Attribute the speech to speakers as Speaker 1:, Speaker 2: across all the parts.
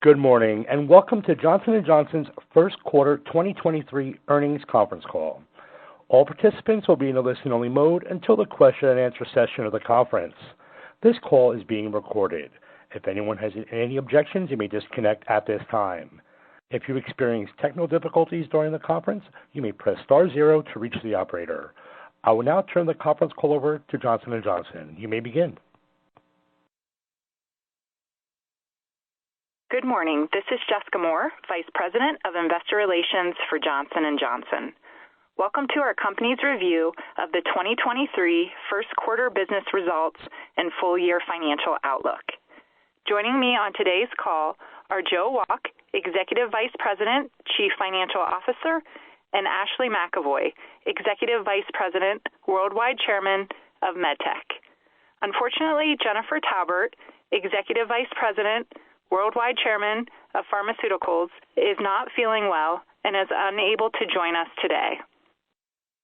Speaker 1: Good morning, and welcome to Johnson & Johnson's first quarter 2023 earnings conference call. All participants will be in a listen-only mode until the question and answer session of the conference. This call is being recorded. If anyone has any objections, you may disconnect at this time. If you experience technical difficulties during the conference, you may press star zero to reach the operator. I will now turn the conference call over to Johnson & Johnson. You may begin.
Speaker 2: Good morning. This is Jessica Moore, Vice President of Investor Relations for Johnson & Johnson. Welcome to our company's review of the 2023 first quarter business results and full year financial outlook. Joining me on today's call are Joe Wolk, Executive Vice President, Chief Financial Officer, and Ashley McEvoy, Executive Vice President, Worldwide Chairman of MedTech. Unfortunately, Jennifer Taubert, Executive Vice President, Worldwide Chairman of Pharmaceuticals, is not feeling well and is unable to join us today.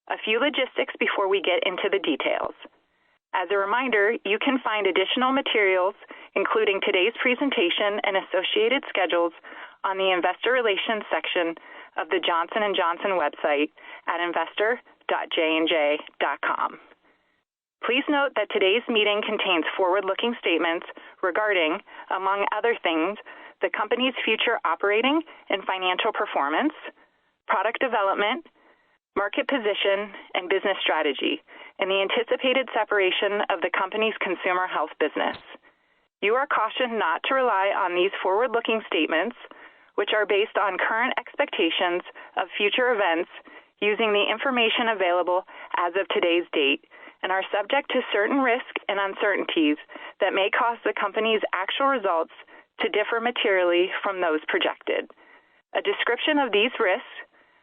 Speaker 2: A few logistics before we get into the details. As a reminder, you can find additional materials, including today's presentation and associated schedules, on the Investor Relations section of the Johnson & Johnson website at investor.jnj.com. Please note that today's meeting contains forward-looking statements regarding, among other things, the company's future operating and financial performance, product development, market position, and business strategy, and the anticipated separation of the company's consumer health business. You are cautioned not to rely on these forward-looking statements, which are based on current expectations of future events using the information available as of today's date, and are subject to certain risks and uncertainties that may cause the company's actual results to differ materially from those projected. A description of these risks,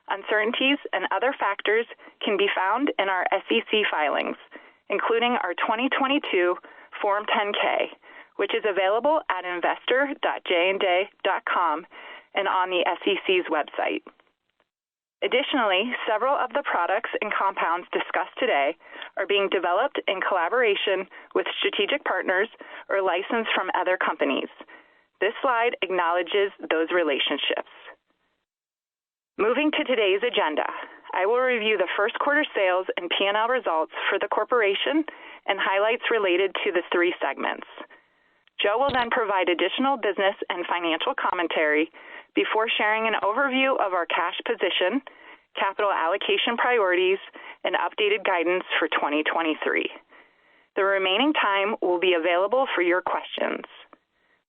Speaker 2: uncertainties, and other factors can be found in our SEC filings, including our 2022 Form 10-K, which is available at investor.jnj.com and on the SEC's website. Additionally, several of the products and compounds discussed today are being developed in collaboration with strategic partners or licensed from other companies. This slide acknowledges those relationships. Moving to today's agenda, I will review the first quarter sales and P&L results for the corporation and highlights related to the three segments. Joe will then provide additional business and financial commentary before sharing an overview of our cash position, capital allocation priorities, and updated guidance for 2023. The remaining time will be available for your questions.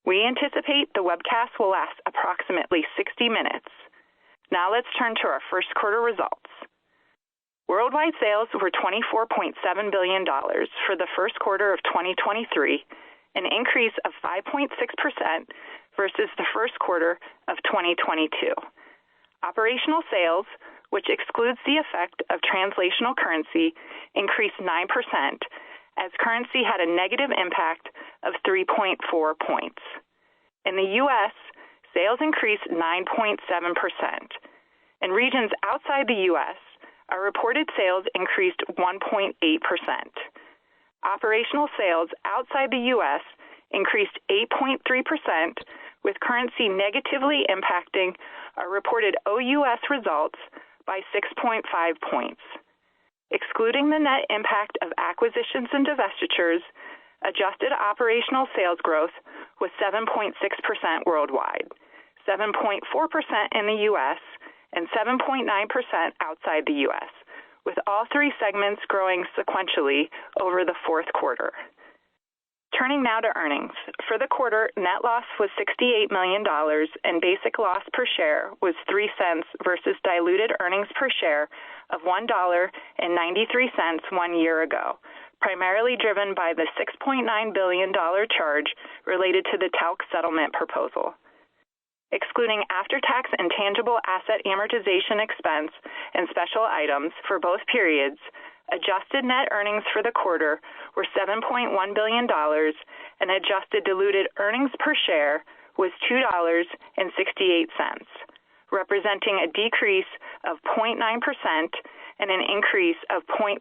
Speaker 2: We anticipate the webcast will last approximately 60 minutes. Now let's turn to our first quarter results. Worldwide sales were $24.7 billion for the first quarter of 2023, an increase of 5.6% versus the first quarter of 2022. Operational sales, which excludes the effect of translational currency, increased 9%, as currency had a negative impact of 3.4 points. In the U.S., sales increased 9.7%. In regions outside the U.S., our reported sales increased 1.8%. Operational sales outside the U.S. increased 8.3%, with currency negatively impacting our reported OUS results by 6.5 points. Excluding the net impact of acquisitions and divestitures, adjusted operational sales growth was 7.6% worldwide, 7.4% in the U.S., and 7.9% outside the U.S., with all three segments growing sequentially over the fourth quarter. Turning now to earnings. For the quarter, net loss was $68 million and basic loss per share was $0.03 versus diluted earnings per share of $1.93 1 year ago, primarily driven by the $6.9 billion charge related to the talc settlement proposal. Excluding after-tax intangible asset amortization expense and special items for both periods, adjusted net earnings for the quarter were $7.1 billion and adjusted diluted earnings per share was $2.68, representing a decrease of 0.9% and an increase of 0.4%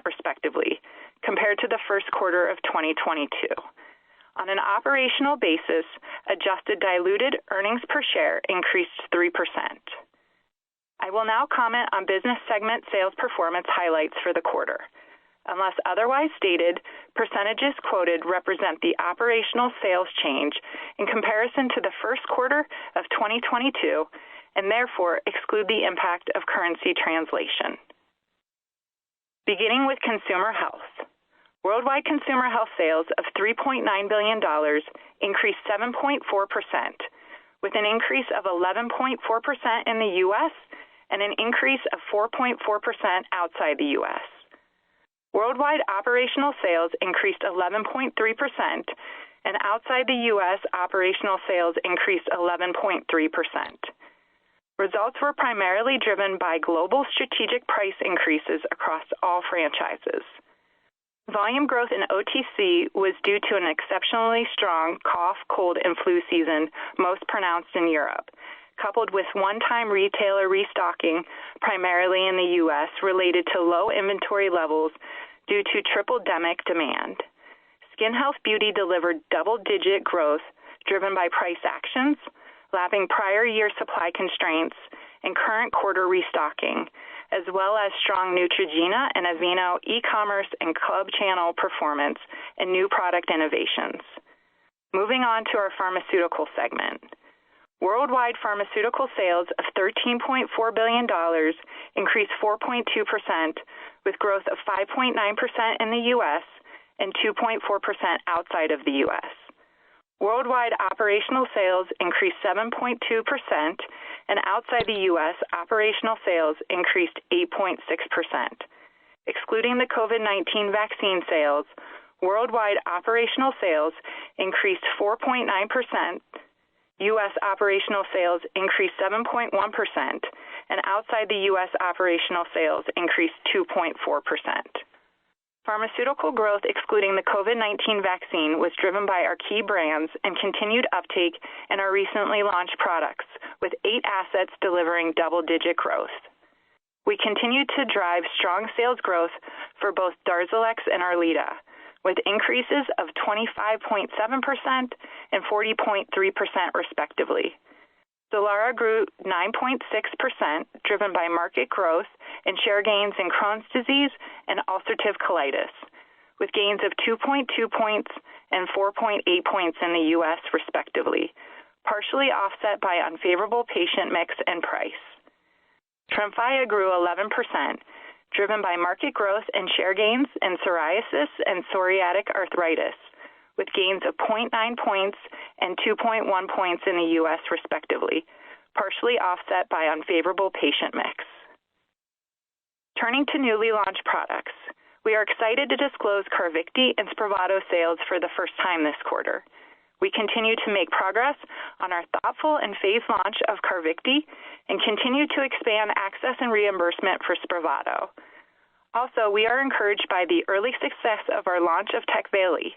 Speaker 2: respectively, compared to the first quarter of 2022. On an operational basis, adjusted diluted earnings per share increased 3%. I will now comment on business segment sales performance highlights for the quarter. Unless otherwise stated, percentages quoted represent the operational sales change in comparison to the first quarter of 2022 and therefore exclude the impact of currency translation. Beginning with consumer health. Worldwide consumer health sales of $3.9 billion increased 7.4%, with an increase of 11.4% in the U.S. and an increase of 4.4% outside the U.S. Worldwide operational sales increased 11.3%, and outside the U.S., operational sales increased 11.3%. Results were primarily driven by global strategic price increases across all franchises. Volume growth in OTC was due to an exceptionally strong cough, cold, and flu season, most pronounced in Europe, coupled with one-time retailer restocking, primarily in the U.S., related to low inventory levels due to triple-demic demand. Skin Health Beauty delivered double-digit growth driven by price actions, lapping prior year supply constraints, and current quarter restocking, as well as strong Neutrogena and Aveeno e-commerce and club channel performance and new product innovations. Moving on to our pharmaceutical segment. Worldwide pharmaceutical sales of $13.4 billion increased 4.2%, with growth of 5.9% in the U.S. and 2.4% outside of the U.S. Worldwide operational sales increased 7.2%, and outside the U.S., operational sales increased 8.6%. Excluding the COVID-19 vaccine sales, worldwide operational sales increased 4.9%, U.S. operational sales increased 7.1%, and outside the U.S., operational sales increased 2.4%. Pharmaceutical growth excluding the COVID-19 vaccine was driven by our key brands and continued uptake in our recently launched products, with 8 assets delivering double-digit growth. We continued to drive strong sales growth for both Darzalex and Arleta, with increases of 25.7% and 40.3% respectively. Stelara grew 9.6%, driven by market growth and share gains in Crohn's disease and ulcerative colitis, with gains of 2.2 points and 4.8 points in the U.S. respectively, partially offset by unfavorable patient mix and price. Tremfya grew 11%, driven by market growth and share gains in psoriasis and psoriatic arthritis, with gains of 0.9 points and 2.1 points in the U.S. respectively, partially offset by unfavorable patient mix. Turning to newly launched products, we are excited to disclose Carvykti and Spravato sales for the first time this quarter. We continue to make progress on our thoughtful and phased launch of Carvykti and continue to expand access and reimbursement for Spravato. Also, we are encouraged by the early success of our launch of Tecvayli,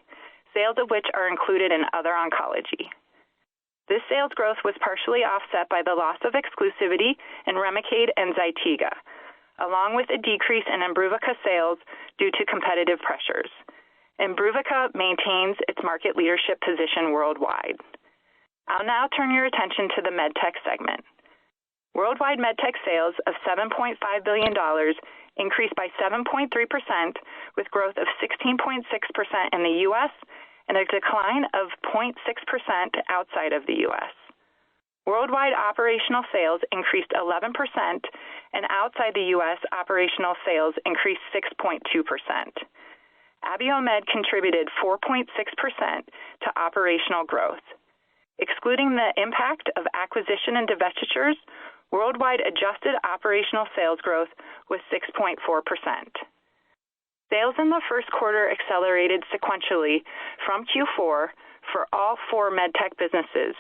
Speaker 2: sales of which are included in other oncology. This sales growth was partially offset by the loss of exclusivity in Remicade and Zytiga, along with a decrease in Imbruvica sales due to competitive pressures. Imbruvica maintains its market leadership position worldwide. I'll now turn your attention to the MedTech segment. Worldwide MedTech sales of $7.5 billion increased by 7.3%, with growth of 16.6% in the U.S. and a decline of 0.6% outside of the U.S. Worldwide operational sales increased 11%, and outside the U.S., operational sales increased 6.2%. Abiomed contributed 4.6% to operational growth. Excluding the impact of acquisition and divestitures, worldwide adjusted operational sales growth was 6.4%. Sales in the first quarter accelerated sequentially from Q4 for all 4 MedTech businesses,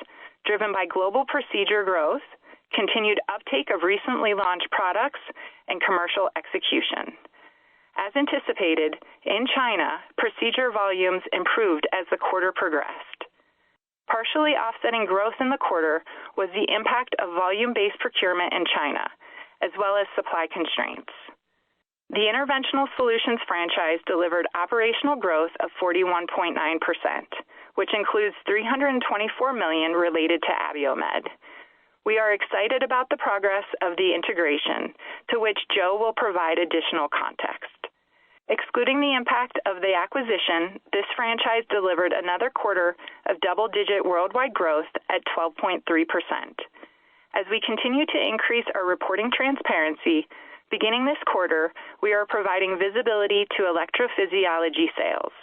Speaker 2: driven by global procedure growth, continued uptake of recently launched products, and commercial execution. As anticipated, in China, procedure volumes improved as the quarter progressed. Partially offsetting growth in the quarter was the impact of volume-based procurement in China, as well as supply constraints. The Interventional Solutions franchise delivered operational growth of 41.9%, which includes $324 million related to Abiomed. We are excited about the progress of the integration, to which Joe will provide additional context. Excluding the impact of the acquisition, this franchise delivered another quarter of double-digit worldwide growth at 12.3%. As we continue to increase our reporting transparency, beginning this quarter, we are providing visibility to electrophysiology sales.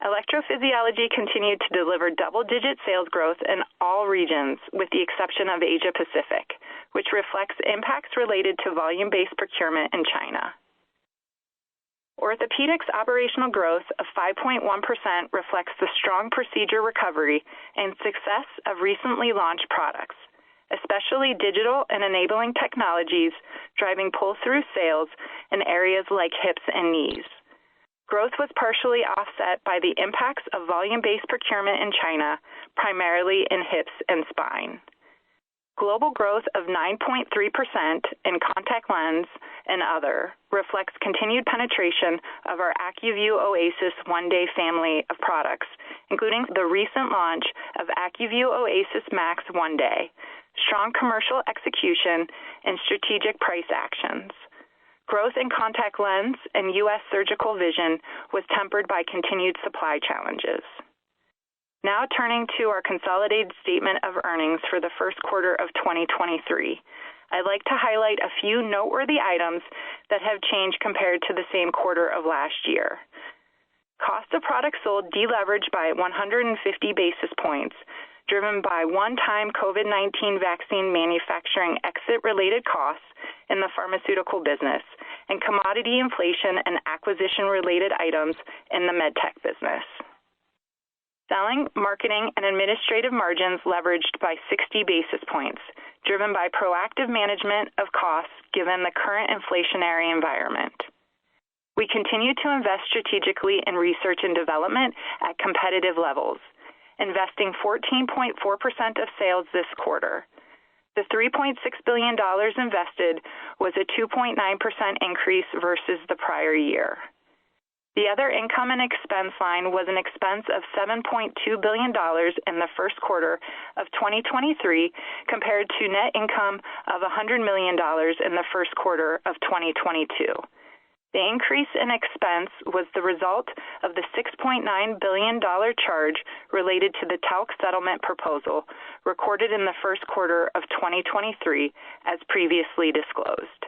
Speaker 2: Electrophysiology continued to deliver double-digit sales growth in all regions, with the exception of Asia Pacific, which reflects impacts related to volume-based procurement in China. Orthopedics operational growth of 5.1% reflects the strong procedure recovery and success of recently launched products, especially digital and enabling technologies driving pull-through sales in areas like hips and knees. Growth was partially offset by the impacts of volume-based procurement in China, primarily in hips and spine. Global growth of 9.3% in contact lens and other reflects continued penetration of our AccuView Oasis One-Day family of products, including the recent launch of AccuView Oasis Max One-Day, strong commercial execution, and strategic price actions. Growth in contact lens and U.S. surgical vision was tempered by continued supply challenges. Now turning to our consolidated statement of earnings for the first quarter of 2023. I'd like to highlight a few noteworthy items that have changed compared to the same quarter of last year. Cost of products sold deleveraged by 150 basis points, driven by one-time COVID-19 vaccine manufacturing exit-related costs in the pharmaceutical business and commodity inflation and acquisition-related items in the medtech business. Selling, marketing, and administrative margins leveraged by 60 basis points, driven by proactive management of costs given the current inflationary environment. We continue to invest strategically in research and development at competitive levels, investing 14.4% of sales this quarter. The $3.6 billion invested was a 2.9% increase versus the prior year. The other income and expense line was an expense of $7.2 billion in the first quarter of 2023 compared to net income of $100 million in the first quarter of 2022. The increase in expense was the result of the $6.9 billion charge related to the talc settlement proposal recorded in the first quarter of 2023 as previously disclosed.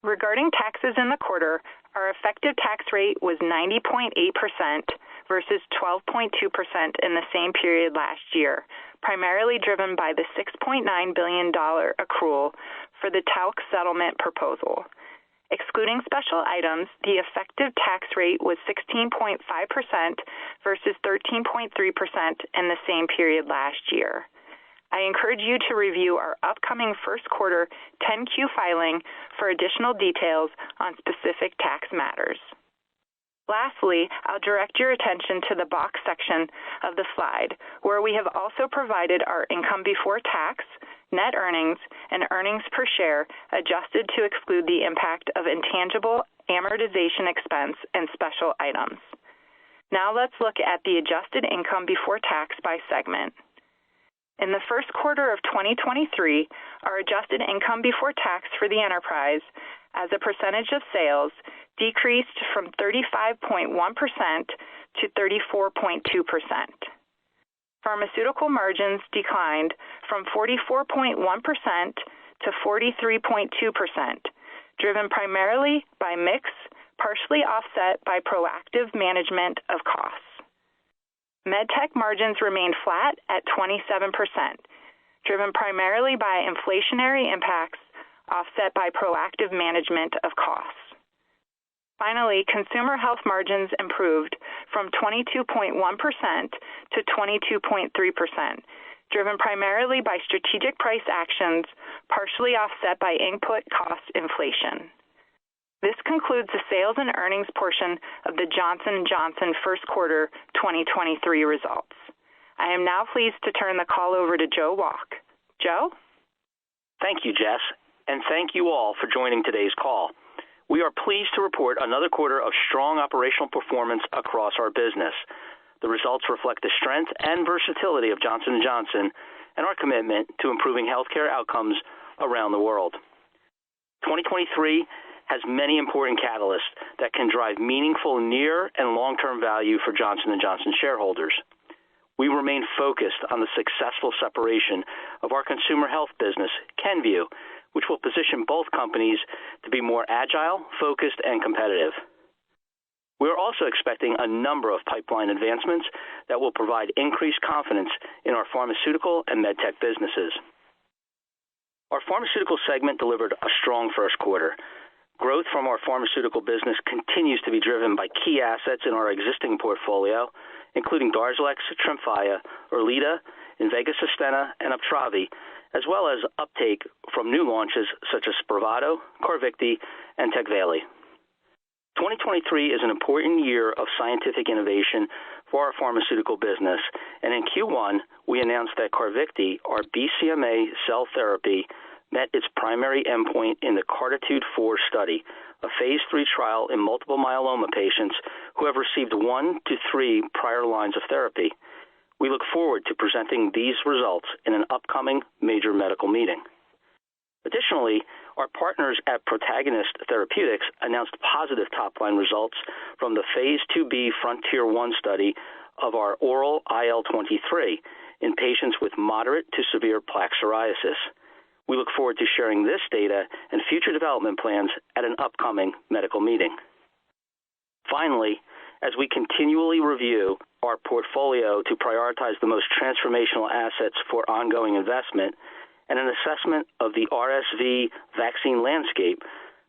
Speaker 2: Regarding taxes in the quarter, our effective tax rate was 90.8% versus 12.2% in the same period last year, primarily driven by the $6.9 billion accrual for the talc settlement proposal. Excluding special items, the effective tax rate was 16.5% versus 13.3% in the same period last year. I encourage you to review our upcoming first quarter 10-Q filing for additional details on specific tax matters. Lastly, I'll direct your attention to the box section of the slide, where we have also provided our income before tax, net earnings, and earnings per share adjusted to exclude the impact of intangible amortization expense and special items. Now let's look at the adjusted income before tax by segment. In the first quarter of 2023, our adjusted income before tax for the enterprise as a percentage of sales decreased from 35.1% to 34.2%. Pharmaceutical margins declined from 44.1% to 43.2%, driven primarily by mix, partially offset by proactive management of costs. MedTech margins remained flat at 27%, driven primarily by inflationary impacts offset by proactive management of costs. Finally, consumer health margins improved from 22.1% to 22.3%, driven primarily by strategic price actions, partially offset by input cost inflation. This concludes the sales and earnings portion of the Johnson & Johnson first quarter 2023 results. I am now pleased to turn the call over to Joe Wolk. Joe?
Speaker 3: Thank you, Jess, and thank you all for joining today's call. We are pleased to report another quarter of strong operational performance across our business. The results reflect the strength and versatility of Johnson & Johnson and our commitment to improving healthcare outcomes around the world. 2023 has many important catalysts that can drive meaningful near and long-term value for Johnson & Johnson shareholders. We remain focused on the successful separation of our consumer health business, Kenvue, which will position both companies to be more agile, focused, and competitive. We are also expecting a number of pipeline advancements that will provide increased confidence in our pharmaceutical and medtech businesses. Our pharmaceutical segment delivered a strong first quarter. Growth from our pharmaceutical business continues to be driven by key assets in our existing portfolio, including Darzalex, Tremfya, Erleada, Invega Sustenna, and Uptravi, as well as uptake from new launches such as Spravato, Carvykti, and Tecvayli. 2023 is an important year of scientific innovation for our pharmaceutical business, and in Q1, we announced that Carvykti, our BCMA cell therapy, met its primary endpoint in the CARTITUDE-4 study, a phase 3 trial in multiple myeloma patients who have received 1 to 3 prior lines of therapy. We look forward to presenting these results in an upcoming major medical meeting. Additionally, our partners at Protagonist Therapeutics announced positive top-line results from the phase 2b Frontier-1 study of our oral IL-23 in patients with moderate to severe plaque psoriasis. We look forward to sharing this data and future development plans at an upcoming medical meeting. Finally, as we continually review our portfolio to prioritize the most transformational assets for ongoing investment and an assessment of the RSV vaccine landscape,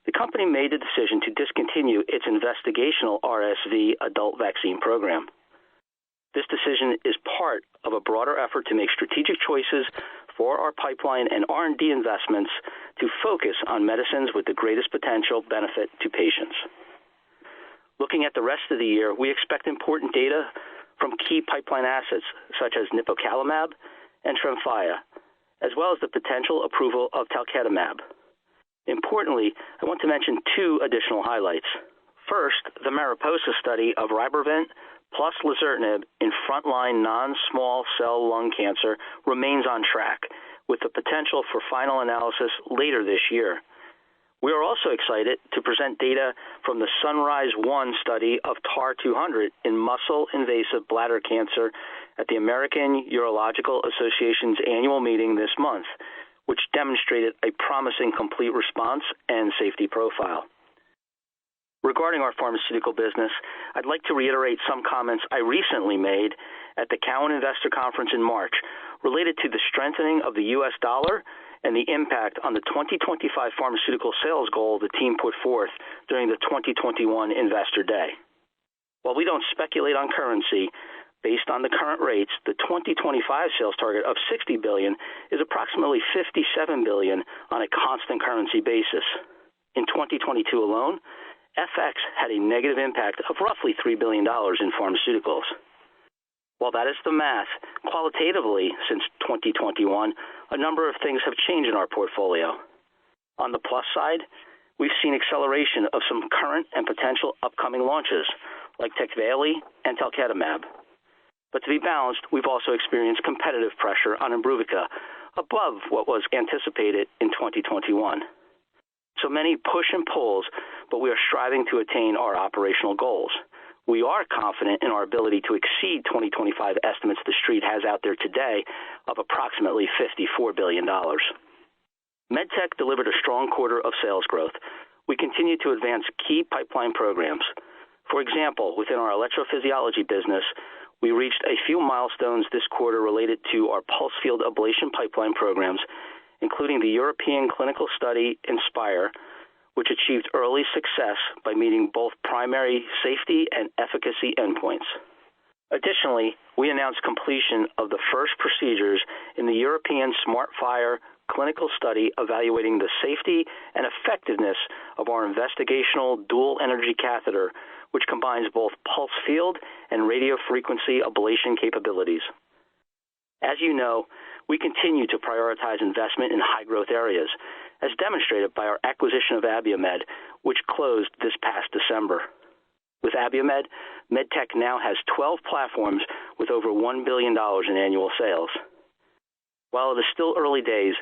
Speaker 3: the company made the decision to discontinue its investigational RSV adult vaccine program. This decision is part of a broader effort to make strategic choices for our pipeline and R&D investments to focus on medicines with the greatest potential benefit to patients. Looking at the rest of the year, we expect important data from key pipeline assets such as nipocalimab and Tremfya, as well as the potential approval of talquetamab. Importantly, I want to mention 2 additional highlights. First, the Mariposa study of Rybrevant plus lazertinib in frontline non-small cell lung cancer remains on track, with the potential for final analysis later this year. We are also excited to present data from the Sunrise-1 study of TAR-200 in muscle-invasive bladder cancer at the American Urological Association's annual meeting this month, which demonstrated a promising complete response and safety profile. Regarding our pharmaceutical business, I'd like to reiterate some comments I recently made at the Cowen Investor Conference in March related to the strengthening of the U.S. dollar and the impact on the 2025 pharmaceutical sales goal the team put forth during the 2021 Investor Day. While we don't speculate on currency, based on the current rates, the 2025 sales target of $60 billion is approximately $57 billion on a constant currency basis. In 2022 alone, FX had a negative impact of roughly $3 billion in pharmaceuticals. While that is the math, qualitatively since 2021, a number of things have changed in our portfolio. On the plus side, we've seen acceleration of some current and potential upcoming launches, like Tecvayli and talquetamab. But to be balanced, we've also experienced competitive pressure on Imbruvica above what was anticipated in 2021. So many push and pulls, but we are striving to attain our operational goals. We are confident in our ability to exceed 2025 estimates the Street has out there today of approximately $54 billion. MedTech delivered a strong quarter of sales growth. We continue to advance key pipeline programs. For example, within our electrophysiology business, we reached a few milestones this quarter related to our pulse field ablation pipeline programs, including the European clinical study INSPIRE, which achieved early success by meeting both primary safety and efficacy endpoints. Additionally, we announced completion of the first procedures in the European SmartFire clinical study evaluating the safety and effectiveness of our investigational dual energy catheter, which combines both pulse field and radiofrequency ablation capabilities. As you know, we continue to prioritize investment in high-growth areas, as demonstrated by our acquisition of Abiomed, which closed this past December. With Abiomed, MedTech now has 12 platforms with over $1 billion in annual sales. While it is still early days,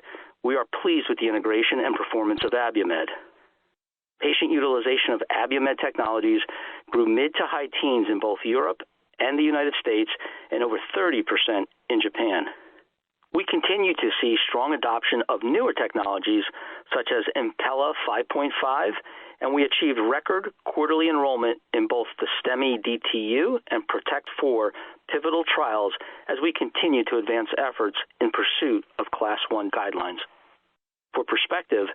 Speaker 3: we are pleased with the integration and performance of Abiomed. Patient utilization of Abiomed technologies grew mid to high teens in both Europe and the United States and over 30% in Japan. We continue to see strong adoption of newer technologies such as Impella 5.5, and we achieved record quarterly enrollment in both the STEMI DTU and Protect 4 pivotal trials as we continue to advance efforts in pursuit of Class 1 guidelines. For perspective,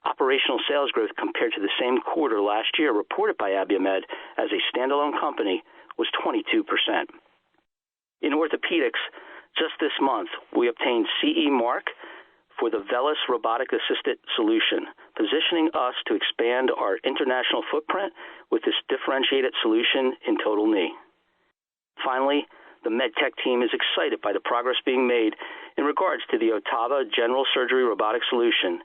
Speaker 3: operational sales growth compared to the same quarter last year reported by Abiomed as a standalone company was 22%. In orthopedics, just this month, we obtained CE mark for the VELYS robotic-assisted solution, positioning us to expand our international footprint with this differentiated solution in total knee. Finally, the MedTech team is excited by the progress being made in regards to the Ottava general surgery robotic solution,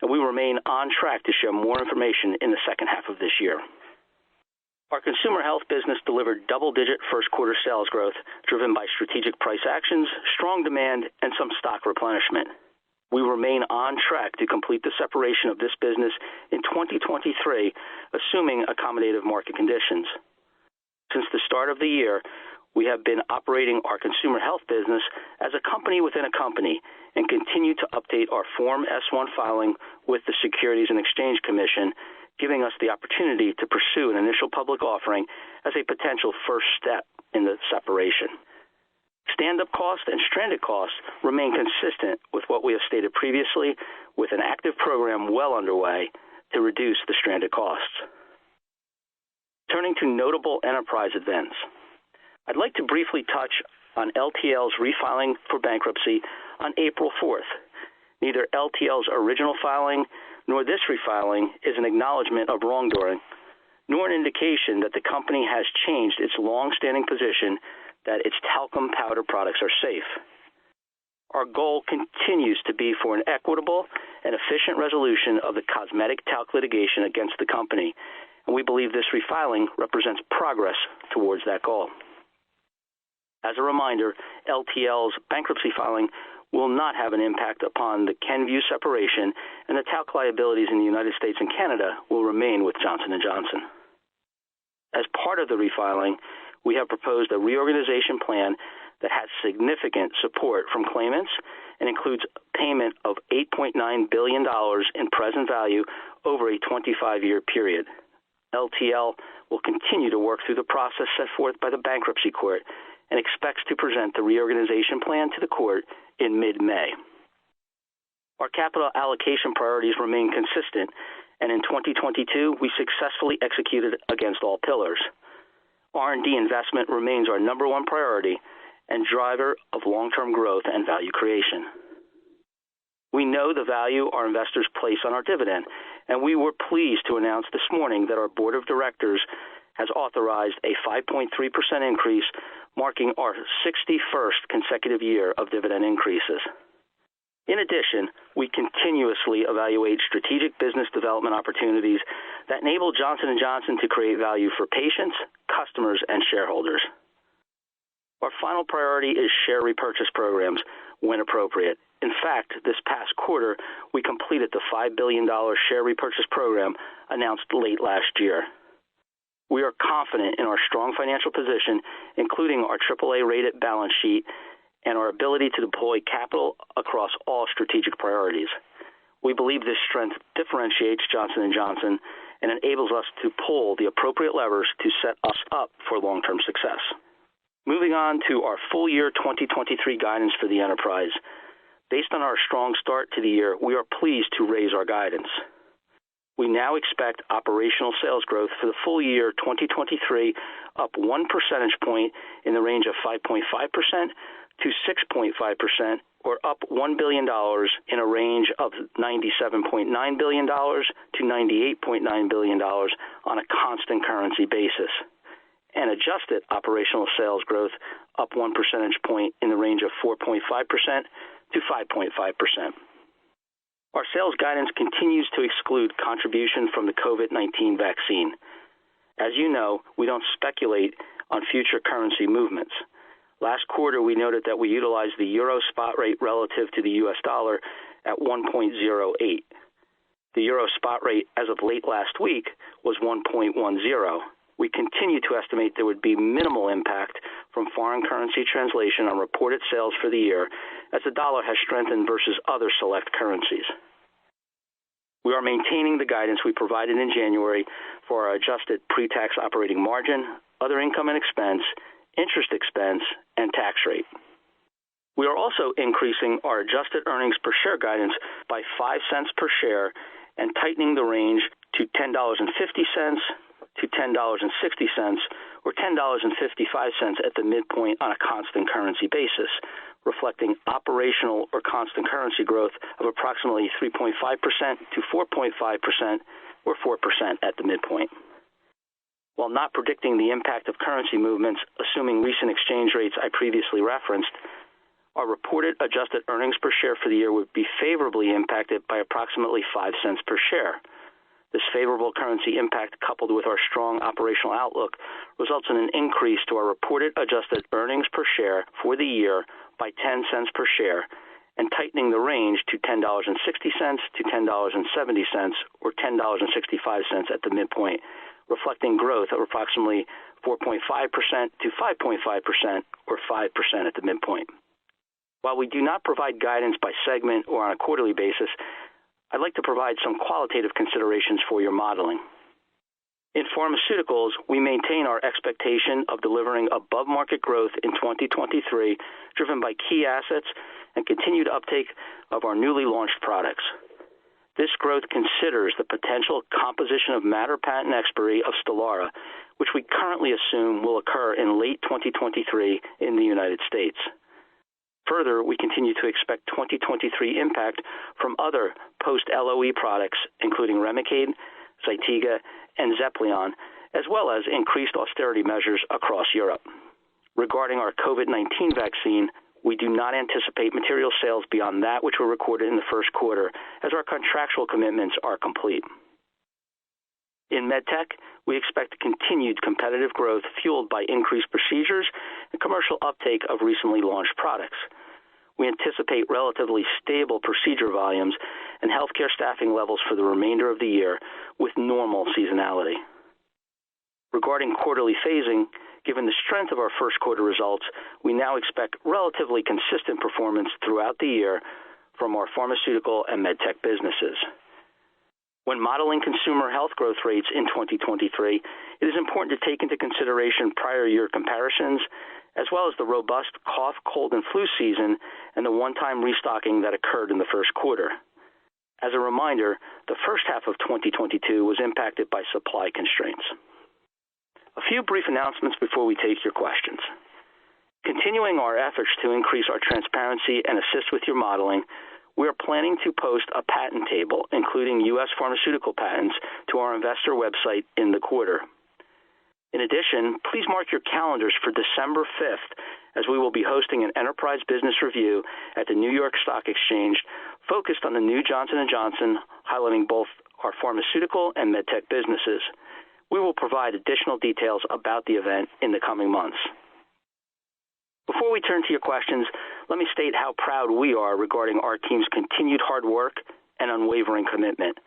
Speaker 3: and we remain on track to share more information in the second half of this year. Our consumer health business delivered double-digit first-quarter sales growth driven by strategic price actions, strong demand, and some stock replenishment. We remain on track to complete the separation of this business in 2023, assuming accommodative market conditions. Since the start of the year, we have been operating our consumer health business as a company within a company and continue to update our Form S-1 filing with the Securities and Exchange Commission, giving us the opportunity to pursue an initial public offering as a potential first step in the separation. Stand-up costs and stranded costs remain consistent with what we have stated previously, with an active program well underway to reduce the stranded costs. Turning to notable enterprise events, I'd like to briefly touch on LTL's refiling for bankruptcy on April 4th. Neither LTL's original filing nor this refiling is an acknowledgement of wrongdoing, nor an indication that the company has changed its long-standing position that its talcum powder products are safe. Our goal continues to be for an equitable and efficient resolution of the cosmetic talc litigation against the company, and we believe this refiling represents progress towards that goal. As a reminder, LTL's bankruptcy filing will not have an impact upon the Kenvue separation, and the talc liabilities in the United States and Canada will remain with Johnson & Johnson. As part of the refiling, we have proposed a reorganization plan that has significant support from claimants and includes payment of $8.9 billion in present value over a 25-year period. LTL will continue to work through the process set forth by the bankruptcy court and expects to present the reorganization plan to the court in mid-May. Our capital allocation priorities remain consistent, and in 2022, we successfully executed against all pillars. R&D investment remains our number one priority and driver of long-term growth and value creation. We know the value our investors place on our dividend, and we were pleased to announce this morning that our board of directors has authorized a 5.3% increase, marking our 61st consecutive year of dividend increases. In addition, we continuously evaluate strategic business development opportunities that enable Johnson & Johnson to create value for patients, customers, and shareholders. Our final priority is share repurchase programs when appropriate. In fact, this past quarter, we completed the $5 billion share repurchase program announced late last year. We are confident in our strong financial position, including our AAA-rated balance sheet, and our ability to deploy capital across all strategic priorities. We believe this strength differentiates Johnson & Johnson and enables us to pull the appropriate levers to set us up for long-term success. Moving on to our full year 2023 guidance for the enterprise. Based on our strong start to the year, we are pleased to raise our guidance. We now expect operational sales growth for the full year 2023 up 1 percentage point in the range of 5.5% to 6.5%, or up $1 billion in a range of $97.9 billion to $98.9 billion on a constant currency basis, and adjusted operational sales growth up 1 percentage point in the range of 4.5% to 5.5%. Our sales guidance continues to exclude contribution from the COVID-19 vaccine. As you know, we don't speculate on future currency movements. Last quarter, we noted that we utilized the euro spot rate relative to the U.S. dollar at 1.08. The euro spot rate as of late last week was 1.10. We continue to estimate there would be minimal impact from foreign currency translation on reported sales for the year, as the dollar has strengthened versus other select currencies. We are maintaining the guidance we provided in January for our adjusted pre-tax operating margin, other income and expense, interest expense, and tax rate. We are also increasing our adjusted earnings per share guidance by 5 cents per share and tightening the range to $10.50 to $10.60 or $10.55 at the midpoint on a constant currency basis, reflecting operational or constant currency growth of approximately 3.5% to 4.5% or 4% at the midpoint. While not predicting the impact of currency movements, assuming recent exchange rates I previously referenced, our reported adjusted earnings per share for the year would be favorably impacted by approximately 5 cents per share. This favorable currency impact, coupled with our strong operational outlook, results in an increase to our reported adjusted earnings per share for the year by 10 cents per share and tightening the range to $10.60 to $10.70 or $10.65 at the midpoint, reflecting growth of approximately 4.5% to 5.5% or 5% at the midpoint. While we do not provide guidance by segment or on a quarterly basis, I'd like to provide some qualitative considerations for your modeling. In pharmaceuticals, we maintain our expectation of delivering above-market growth in 2023, driven by key assets and continued uptake of our newly launched products. This growth considers the potential composition of matter patent expiry of Stelara, which we currently assume will occur in late 2023 in the United States. Further, we continue to expect 2023 impact from other post-LOE products, including Remicade, Zytiga, and Zepleon, as well as increased austerity measures across Europe. Regarding our COVID-19 vaccine, we do not anticipate material sales beyond that which were recorded in the first quarter, as our contractual commitments are complete. In MedTech, we expect continued competitive growth fueled by increased procedures and commercial uptake of recently launched products. We anticipate relatively stable procedure volumes and healthcare staffing levels for the remainder of the year with normal seasonality. Regarding quarterly phasing, given the strength of our first quarter results, we now expect relatively consistent performance throughout the year from our pharmaceutical and MedTech businesses. When modeling consumer health growth rates in 2023, it is important to take into consideration prior year comparisons, as well as the robust cough, cold, and flu season and the one-time restocking that occurred in the first quarter. As a reminder, the first half of 2022 was impacted by supply constraints. A few brief announcements before we take your questions. Continuing our efforts to increase our transparency and assist with your modeling, we are planning to post a patent table, including U.S. pharmaceutical patents, to our investor website in the quarter. In addition, please mark your calendars for December 5th, as we will be hosting an enterprise business review at the New York Stock Exchange focused on the new Johnson & Johnson, highlighting both our pharmaceutical and MedTech businesses. We will provide additional details about the event in the coming months. Before we turn to your questions, let me state how proud we are regarding our team's continued hard work and unwavering commitment.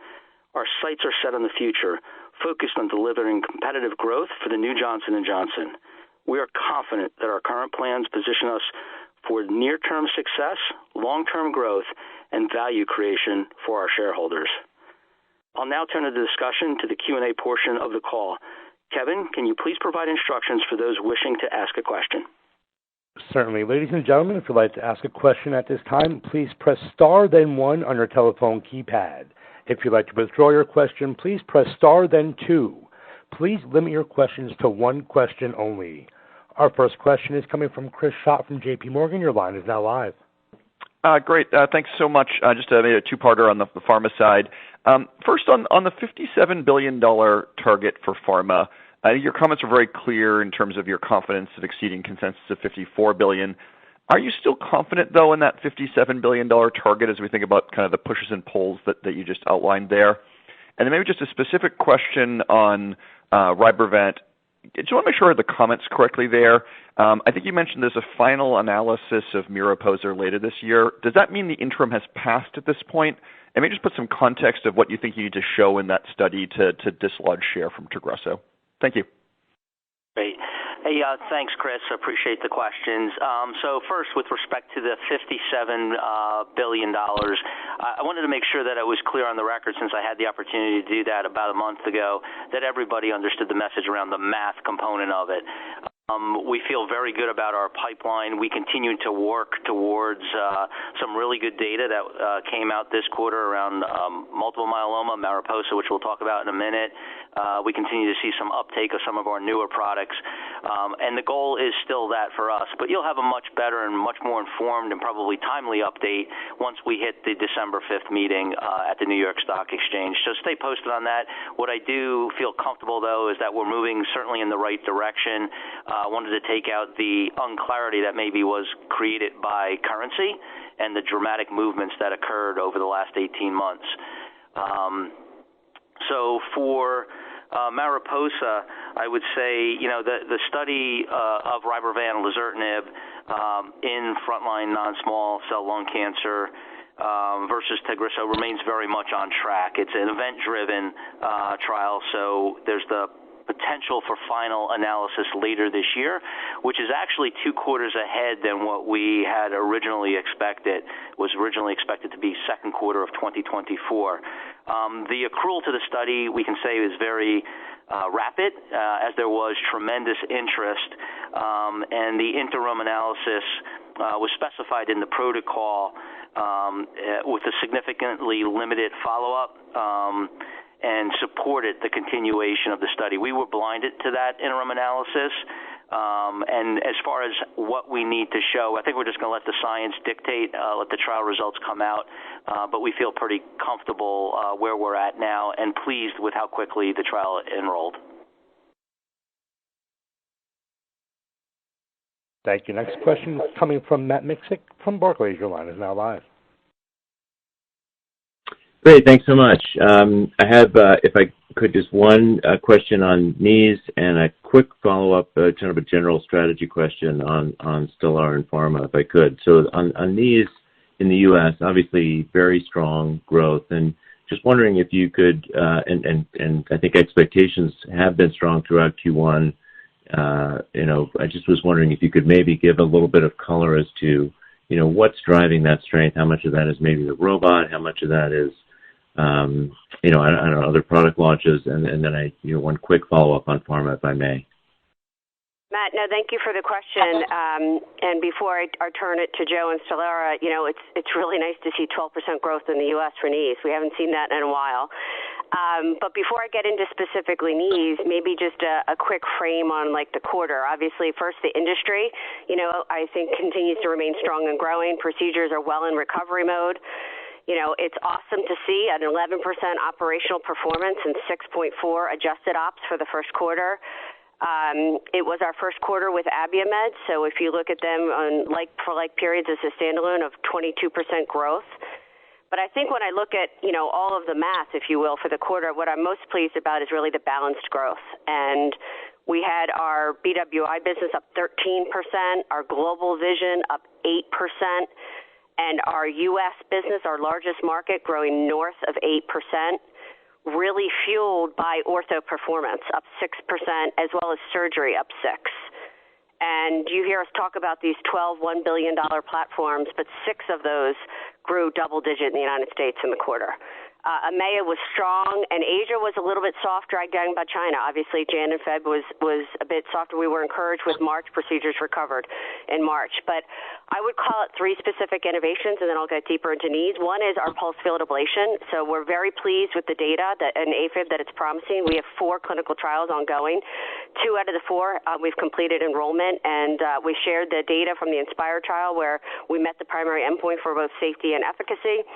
Speaker 3: Our sights are set on the future, focused on delivering competitive growth for the new Johnson & Johnson. We are confident that our current plans position us for near-term success, long-term growth, and value creation for our shareholders. I'll now turn the discussion to the Q&A portion of the call. Kevin, can you please provide instructions for those wishing to ask a question?
Speaker 1: Certainly. Ladies and gentlemen, if you'd like to ask a question at this time, please press star then one on your telephone keypad. If you'd like to withdraw your question, please press star then two. Please limit your questions to one question only. Our first question is coming from Chris Schott from J.P. Morgan. Your line is now live.
Speaker 4: Great. Thanks so much. Just maybe a two-parter on the pharma side. First, on the $57 billion target for pharma, your comments are very clear in terms of your confidence of exceeding consensus of $54 billion. Are you still confident, though, in that $57 billion target as we think about kind of the pushes and pulls that you just outlined there? And then maybe just a specific question on Rybrevant. I just want to make sure I heard the comments correctly there. I think you mentioned there's a final analysis of MARIPOSA later this year. Does that mean the interim has passed at this point? And maybe just put some context of what you think you need to show in that study to dislodge share from Tagrisso. Thank you.
Speaker 3: Great. Hey, thanks, Chris. Appreciate the questions. So first, with respect to the $57 billion, I wanted to make sure that I was clear on the record, since I had the opportunity to do that about a month ago, that everybody understood the message around the math component of it. We feel very good about our pipeline. We continue to work towards some really good data that came out this quarter around multiple myeloma, MARIPOSA, which we'll talk about in a minute. We continue to see some uptake of some of our newer products. And the goal is still that for us. But you'll have a much better and much more informed and probably timely update once we hit the December 5th meeting at the New York Stock Exchange. So stay posted on that. What I do feel comfortable, though, is that we're moving certainly in the right direction. I wanted to take out the unclarity that maybe was created by currency and the dramatic movements that occurred over the last 18 months. So for MARIPOSA, I would say, the study of Rybrevant and lazertinib in frontline non-small cell lung cancer versus Tagrisso remains very much on track. It's an event-driven trial, so there's the potential for final analysis later this year, which is actually 2 quarters ahead than what we had originally expected. It was originally expected to be second quarter of 2024. The accrual to the study, we can say, is very rapid, as there was tremendous interest, and the interim analysis was specified in the protocol with a significantly limited follow-up, and supported the continuation of the study. We were blinded to that interim analysis, and as far as what we need to show, I think we're just going to let the science dictate, let the trial results come out, but we feel pretty comfortable where we're at now and pleased with how quickly the trial enrolled.
Speaker 1: Thank you. Next question is coming from Matt Miksic from Barclays. Your line is now live.
Speaker 5: Great, thanks so much. I have, if I could, just one question on knees and a quick follow-up, kind of a general strategy question on Stelara and Pharma, if I could. So on knees in the U.S., obviously very strong growth, and just wondering if you could, and I think expectations have been strong throughout Q1. I just was wondering if you could maybe give a little bit of color as to, what's driving that strength. How much of that is maybe the robot? How much of that is I don't know, other product launches, and then one quick follow-up on Pharma, if I may.
Speaker 6: Matt, no, thank you for the question. And before I turn it to Joe and Stelara, it's really nice to see 12% growth in the U.S. for knees. We haven't seen that in a while. But before I get into specifically knees, maybe just a quick frame on the quarter. Obviously, first, the industry, I think continues to remain strong and growing. Procedures are well in recovery mode. It's awesome to see an 11% operational performance and 6.4 adjusted ops for the first quarter. It was our first quarter with Abiomed, so if you look at them on like-for-like periods as a standalone of 22% growth. But I think when I look at, all of the math, if you will, for the quarter, what I'm most pleased about is really the balanced growth. And we had our BWI business up 13%, our global vision up 8%, and our U.S. business, our largest market, growing north of 8%, really fueled by ortho performance, up 6%, as well as surgery, up 6%. And you hear us talk about these 12 $1 billion platforms, but 6 of those grew double-digit in the United States in the quarter. EMEA was strong, and Asia was a little bit soft, dragged down by China. Obviously, Jan and Feb was a bit softer. We were encouraged with March. Procedures recovered in March. But I would call it 3 specific innovations, and then I'll get deeper into knees. One is our pulse field ablation. So we're very pleased with the data in AFib that it's promising. We have 4 clinical trials ongoing. 2 out of the 4, we've completed enrollment, and we shared the data from the INSPIRE trial where we met the primary endpoint for both safety and efficacy.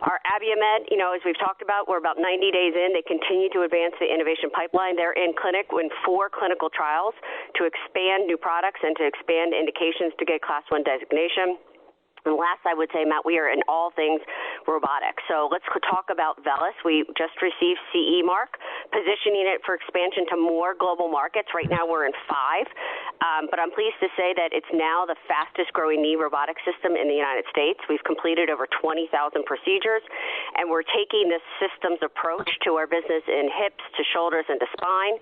Speaker 6: Our Abiomed, as we've talked about, we're about 90 days in. They continue to advance the innovation pipeline. They're in clinic in 4 clinical trials to expand new products and to expand indications to get Class 1 designation. And last, I would say, Matt, we are in all things robotics. So let's talk about VELYS. We just received CE mark, positioning it for expansion to more global markets. Right now we're in 5, but I'm pleased to say that it's now the fastest growing knee robotic system in the United States. We've completed over 20,000 procedures, and we're taking this systems approach to our business in hips, to shoulders, and to spine.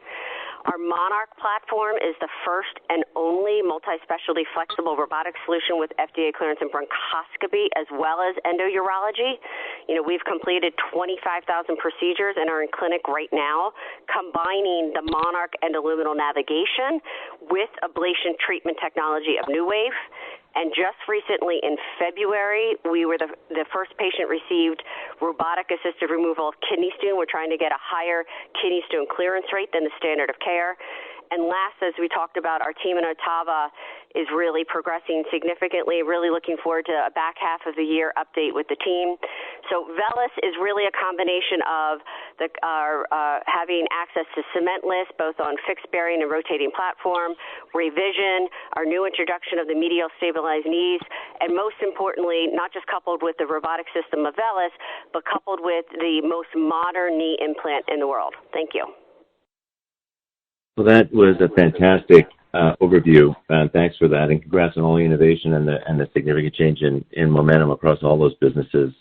Speaker 6: Our Monarch platform is the first and only multi-specialty flexible robotic solution with FDA clearance in bronchoscopy as well as endourology. We've completed 25,000 procedures and are in clinic right now, combining the Monarch endoluminal navigation with ablation treatment technology of NewWave. And just recently in February, we were the first patient received robotic-assisted removal of kidney stone. We're trying to get a higher kidney stone clearance rate than the standard of care. And last, as we talked about, our team in Ottawa is really progressing significantly, really looking forward to a back half of the year update with the team. So VELYS is really a combination of having access to cementless, both on fixed bearing and rotating platform, revision, our new introduction of the medial stabilized knees, and most importantly, not just coupled with the robotic system of VELYS, but coupled with the most modern knee implant in the world. Thank you.
Speaker 5: Well, that was a fantastic overview. Thanks for that, and congrats on all the innovation and the significant change in momentum across all those businesses.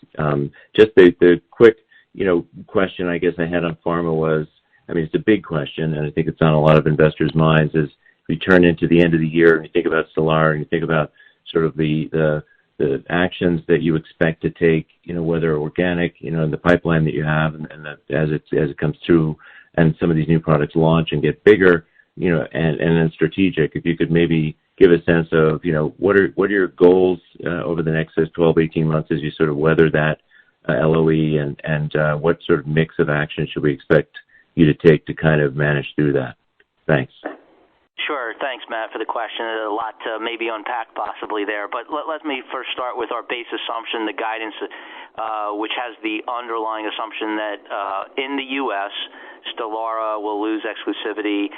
Speaker 5: Just the quick, question I guess I had on pharma was, it's a big question, and I think it's on a lot of investors' minds. As we turn into the end of the year, and you think about Stelara, and you think about sort of the actions that you expect to take, whether organic, in the pipeline that you have, and as it comes through, and some of these new products launch and get bigger, and then strategic. If you could maybe give a sense of, what are your goals over the next 12, 18 months as you sort of weather that LOE, and what sort of mix of action should we expect you to take to kind of manage through that? Thanks.
Speaker 3: Sure. Thanks, Matt, for the question. A lot to maybe unpack possibly there. But let me first start with our base assumption, the guidance, which has the underlying assumption that in the U.S., Stelara will lose exclusivity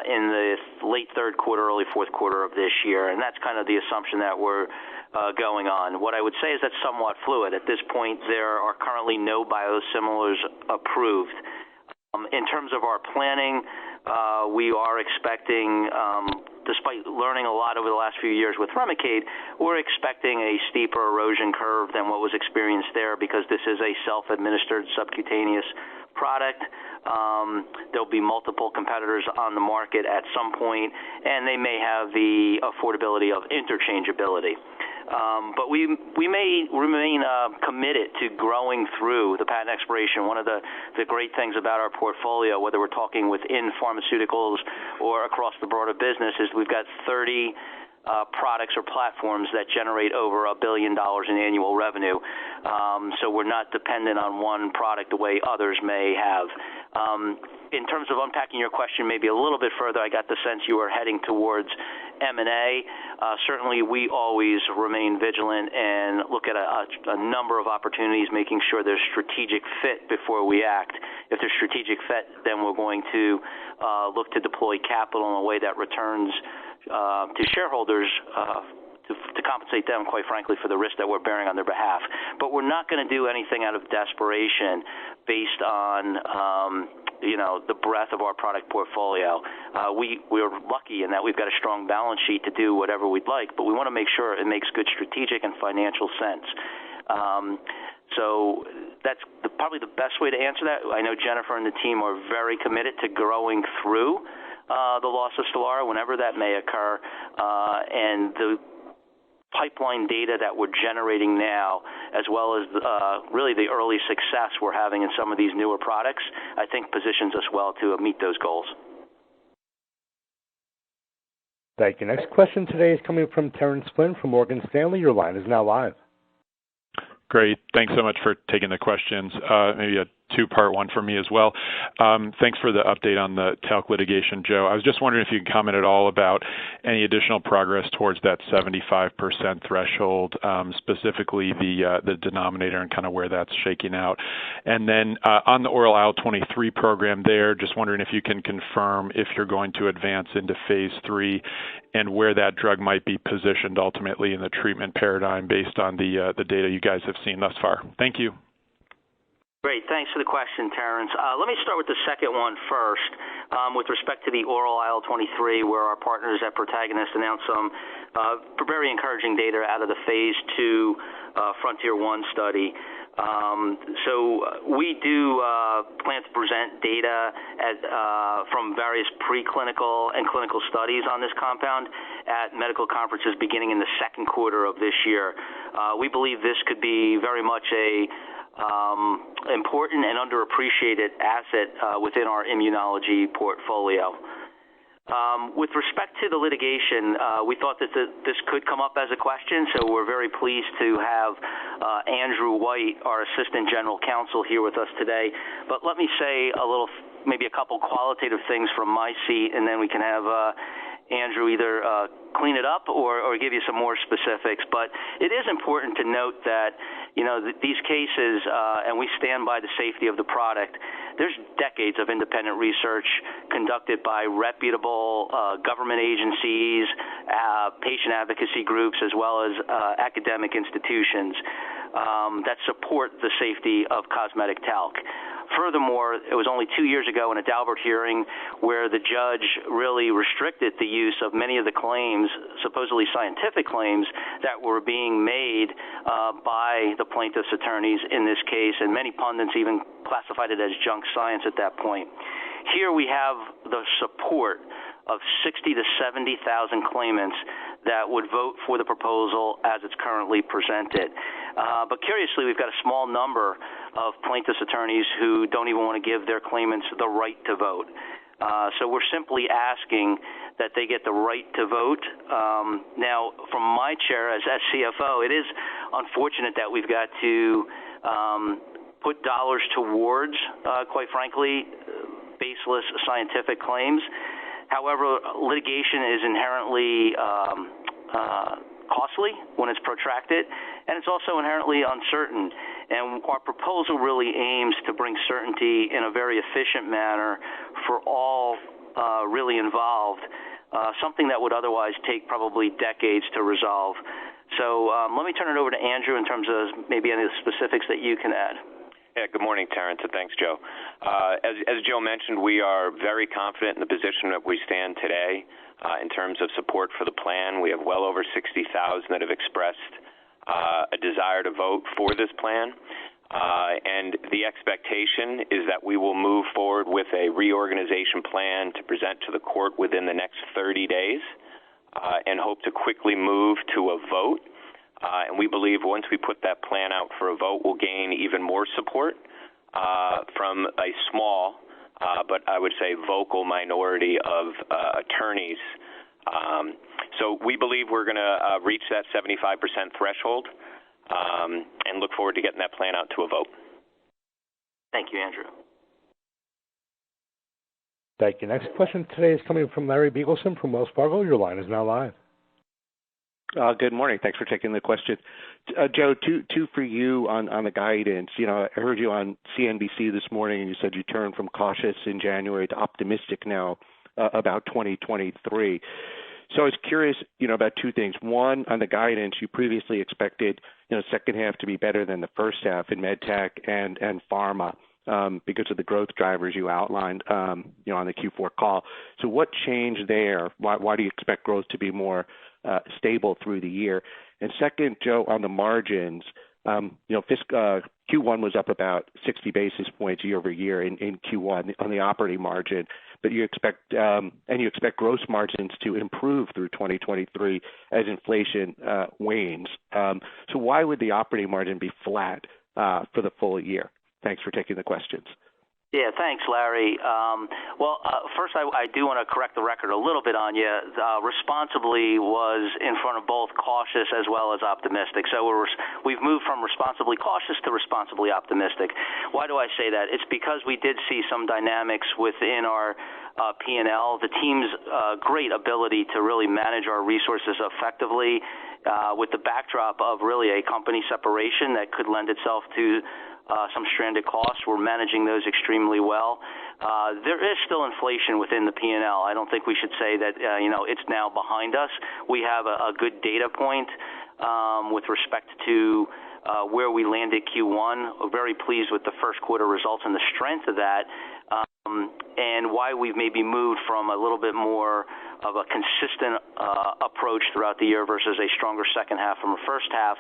Speaker 3: in the late third quarter, early fourth quarter of this year. And that's kind of the assumption that we're going on. What I would say is that's somewhat fluid. At this point, there are currently no biosimilars approved. In terms of our planning, we are expecting, despite learning a lot over the last few years with Remicade, we're expecting a steeper erosion curve than what was experienced there because this is a self-administered subcutaneous product. There'll be multiple competitors on the market at some point, and they may have the affordability of interchangeability. But we may remain committed to growing through the patent expiration. One of the great things about our portfolio, whether we're talking within pharmaceuticals or across the broader business, is we've got 30 products or platforms that generate over $1 billion in annual revenue. So we're not dependent on one product the way others may have. In terms of unpacking your question maybe a little bit further, I got the sense you were heading towards M&A. Certainly we always remain vigilant and look at a number of opportunities, making sure there's strategic fit before we act. If there's strategic fit, then we're going to look to deploy capital in a way that returns to shareholders to compensate them, quite frankly, for the risk that we're bearing on their behalf. But we're not going to do anything out of desperation based on the breadth of our product portfolio. We're lucky in that we've got a strong balance sheet to do whatever we'd like, but we want to make sure it makes good strategic and financial sense. So that's probably the best way to answer that. I know Jennifer and the team are very committed to growing through the loss of Stelara whenever that may occur, and the pipeline data that we're generating now, as well as really the early success we're having in some of these newer products, I think positions us well to meet those goals.
Speaker 1: Thank you. Next question today is coming from Terrence Flynn from Morgan Stanley. Your line is now live.
Speaker 7: Great. Thanks so much for taking the questions. Maybe two-part one for me as well. Thanks for the update on the talc litigation, Joe. I was just wondering if you could comment at all about any additional progress towards that 75% threshold, specifically the denominator and kind of where that's shaking out. And then on the oral IL-23 program there, just wondering if you can confirm if you're going to advance into phase 3 and where that drug might be positioned ultimately in the treatment paradigm based on the data you guys have seen thus far. Thank you.
Speaker 3: Great. Thanks for the question, Terrence. Let me start with the second one first. With respect to the oral IL-23, where our partners at Protagonist announced some very encouraging data out of the phase 2 Frontier 1 study. So we do plan to present data from various preclinical and clinical studies on this compound at medical conferences beginning in the second quarter of this year. We believe this could be very much a important and underappreciated asset within our immunology portfolio. With respect to the litigation, we thought that this could come up as a question, so we're very pleased to have Andrew White, our Assistant General Counsel, here with us today. But let me say maybe a couple qualitative things from my seat, and then we can have Andrew either clean it up or give you some more specifics. But it is important to note that, these cases, and we stand by the safety of the product, there's decades of independent research conducted by reputable government agencies, patient advocacy groups, as well as academic institutions that support the safety of cosmetic talc. Furthermore, it was only 2 years ago in a Daubert hearing where the judge really restricted the use of many of the claims, supposedly scientific claims, that were being made by the plaintiff's attorneys in this case, and many pundits even classified it as junk science at that point. Here we have the support of 60,000 to 70,000 claimants that would vote for the proposal as it's currently presented. But curiously, we've got a small number of plaintiffs' attorneys who don't even want to give their claimants the right to vote. So we're simply asking that they get the right to vote. Now, from my chair as CFO, it is unfortunate that we've got to put dollars towards, quite frankly, baseless scientific claims. However, litigation is inherently costly when it's protracted, and it's also inherently uncertain. And our proposal really aims to bring certainty in a very efficient manner for all really involved, something that would otherwise take probably decades to resolve. So let me turn it over to Andrew in terms of maybe any of the specifics that you can add.
Speaker 8: Yeah, good morning, Terrence, and thanks, Joe. As Joe mentioned, we are very confident in the position that we stand today in terms of support for the plan. We have well over 60,000 that have expressed a desire to vote for this plan. And the expectation is that we will move forward with a reorganization plan to present to the court within the next 30 days and hope to quickly move to a vote. And we believe once we put that plan out for a vote, we'll gain even more support from a small, but I would say vocal minority of attorneys. So we believe we're going to reach that 75% threshold and look forward to getting that plan out to a vote.
Speaker 3: Thank you, Andrew.
Speaker 1: Thank you. Next question today is coming from Larry Beagleson from Wells Fargo. Your line is now live.
Speaker 9: Good morning. Thanks for taking the question. Joe, two for you on the guidance. I heard you on CNBC this morning, and you said you turned from cautious in January to optimistic now about 2023. So I was curious, about two things. One, on the guidance, you previously expected, second half to be better than the first half in MedTech and pharma because of the growth drivers you outlined, on the Q4 call. So what changed there? Why do you expect growth to be more stable through the year? And second, Joe, on the margins, Q1 was up about 60 basis points year over year in Q1 on the operating margin, but you expect gross margins to improve through 2023 as inflation wanes. So why would the operating margin be flat for the full year? Thanks for taking the questions.
Speaker 3: Yeah, thanks, Larry. First, I do want to correct the record a little bit on you. Responsibly was in front of both cautious as well as optimistic. So we've moved from responsibly cautious to responsibly optimistic. Why do I say that? It's because we did see some dynamics within our P&L. The team's great ability to really manage our resources effectively with the backdrop of really a company separation that could lend itself to some stranded costs. We're managing those extremely well. There is still inflation within the P&L. I don't think we should say that it's now behind us. We have a good data point with respect to where we landed Q1. We're very pleased with the first quarter results and the strength of that, and why we've maybe moved from a little bit more of a consistent approach throughout the year versus a stronger second half from a first half.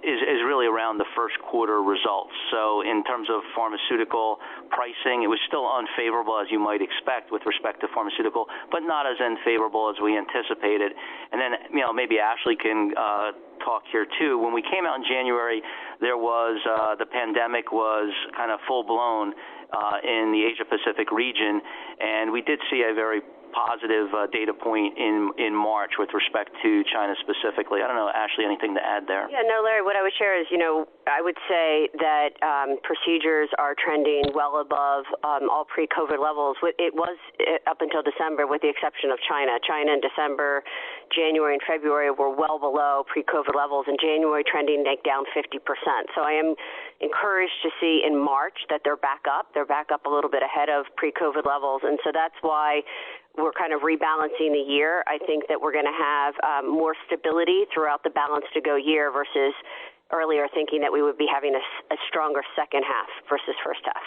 Speaker 3: Is really around the first quarter results. So in terms of pharmaceutical pricing, it was still unfavorable, as you might expect, with respect to pharmaceutical, but not as unfavorable as we anticipated. And then, maybe Ashley can talk here too. When we came out in January, there was the pandemic was kind of full blown in the Asia Pacific region, and we did see a very positive data point in March with respect to China specifically. I don't know, Ashley, anything to add there?
Speaker 6: Yeah, no, Larry, what I would share is, I would say that procedures are trending well above all pre-COVID levels. It was up until December, with the exception of China. China in December, January, and February were well below pre-COVID levels, and January trending down 50%. So I am encouraged to see in March that they're back up. They're back up a little bit ahead of pre-COVID levels, and so that's why we're kind of rebalancing the year. I think that we're going to have more stability throughout the balance-to-go year versus earlier thinking that we would be having a stronger second half versus first half.